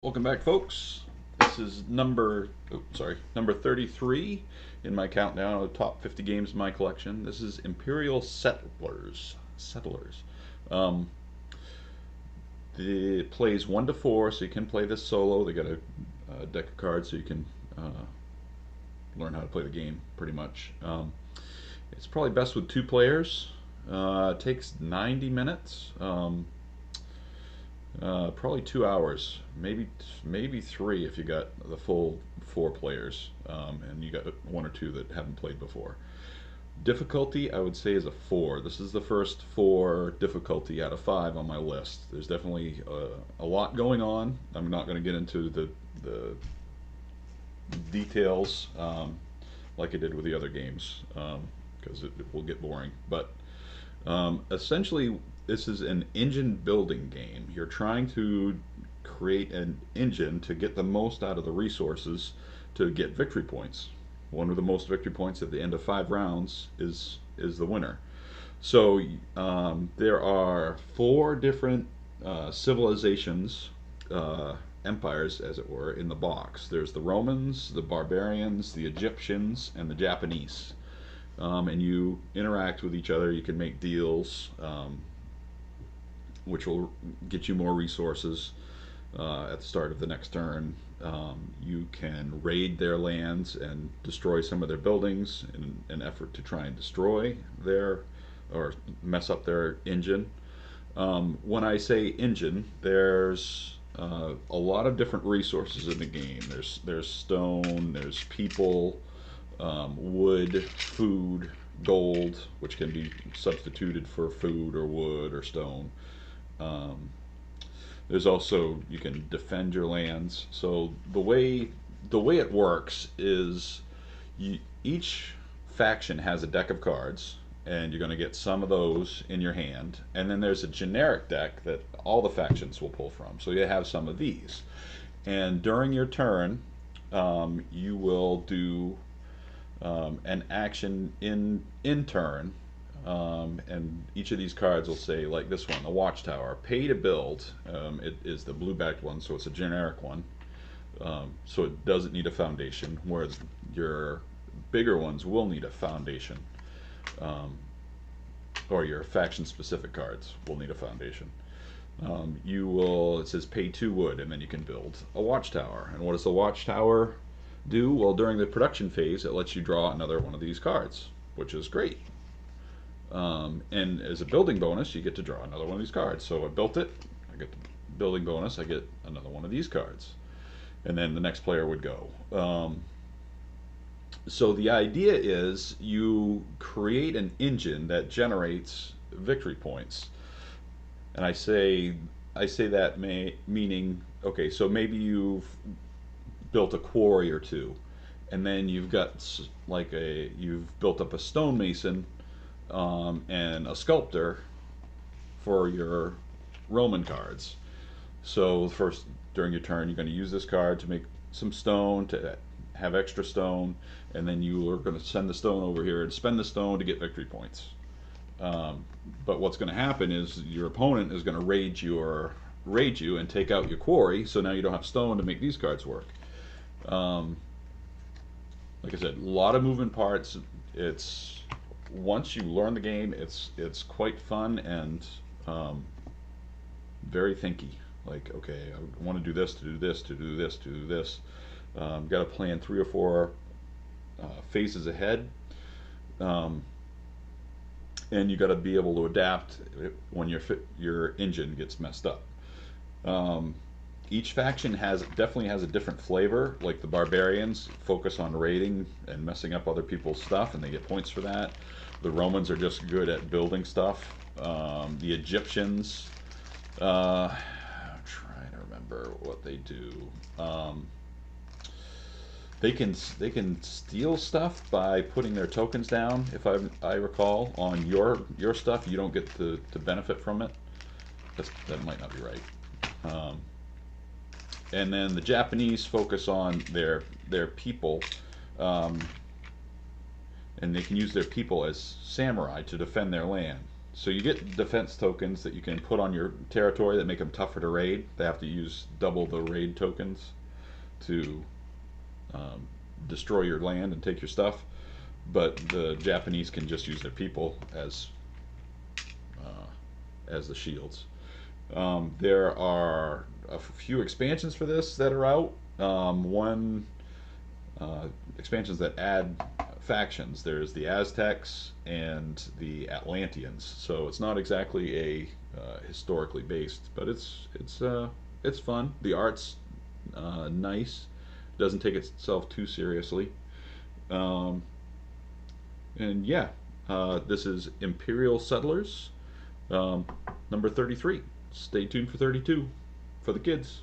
Welcome back, folks. This is number 33 in my countdown of the top 50 games in my collection. This is Imperial Settlers. Um, it plays 1 to 4, so you can play this solo. They got a deck of cards, so you can learn how to play the game pretty much. It's probably best with 2 players. It takes 90 minutes. Probably 2 hours, maybe three if you got the full 4 players, and you got 1 or 2 that haven't played before. Difficulty, I would say, is a 4. This is the first 4 difficulty out of 5 on my list. There's definitely a lot going on. I'm not going to get into the details like I did with the other games because it will get boring. But essentially, this is an engine building game. You're trying to create an engine to get the most out of the resources to get victory points. One of the most victory points at the end of 5 rounds is the winner. So there are 4 different civilizations, empires, as it were, in the box. There's the Romans, the barbarians, the Egyptians, and the Japanese. And you interact with each other. You can make deals, which will get you more resources at the start of the next turn. You can raid their lands and destroy some of their buildings in an effort to try and destroy their or mess up their engine. When I say engine, there's a lot of different resources in the game. There's stone, there's people, wood, food, gold, which can be substituted for food or wood or stone. Um, there's also, you can defend your lands. So the way it works is each faction has a deck of cards, and you're going to get some of those in your hand. And then there's a generic deck that all the factions will pull from. So you have some of these. And during your turn, you will do an action in turn, and each of these cards will say, like this one, the Watchtower, pay to build. It is the blue-backed one, so it's a generic one. So it doesn't need a foundation, whereas your bigger ones will need a foundation, or your faction-specific cards will need a foundation. It says pay 2 wood, and then you can build a Watchtower. And what does the Watchtower do? Well, during the production phase, it lets you draw another one of these cards, which is great. And as a building bonus, you get to draw another one of these cards. So I built it, I get the building bonus, I get another one of these cards. And then the next player would go. So the idea is you create an engine that generates victory points. And I say that meaning, okay, so maybe you've built a quarry or 2, and then you've built up a stonemason and a sculptor for your Roman cards. So first, during your turn, you're going to use this card to make some stone, to have extra stone, and then you are going to send the stone over here and spend the stone to get victory points. But what's going to happen is your opponent is going to raid you and take out your quarry, so now you don't have stone to make these cards work. Like I said, a lot of moving parts. It's Once you learn the game, it's quite fun and very thinky. Like, okay, I want to do this, to do this, to do this, to do this. Got to plan 3 or 4 phases ahead, and you got to be able to adapt when your engine gets messed up. Each faction definitely has a different flavor. Like the barbarians focus on raiding and messing up other people's stuff, and they get points for that. The Romans are just good at building stuff. The Egyptians, I'm trying to remember what they do. They can steal stuff by putting their tokens down. If I recall, on your stuff, you don't get to benefit from it. That might not be right. And then the Japanese focus on their people, and they can use their people as samurai to defend their land. So you get defense tokens that you can put on your territory that make them tougher to raid. They have to use double the raid tokens to um, destroy your land and take your stuff. But the Japanese can just use their people as the shields. There are a few expansions for this that are out. One expansions that add factions. There's the Aztecs and the Atlanteans. So it's not exactly a historically based, but it's fun. The art's nice. Doesn't take itself too seriously. Um, and yeah, this is Imperial Settlers, um, number 33. Stay tuned for 32 for the kids.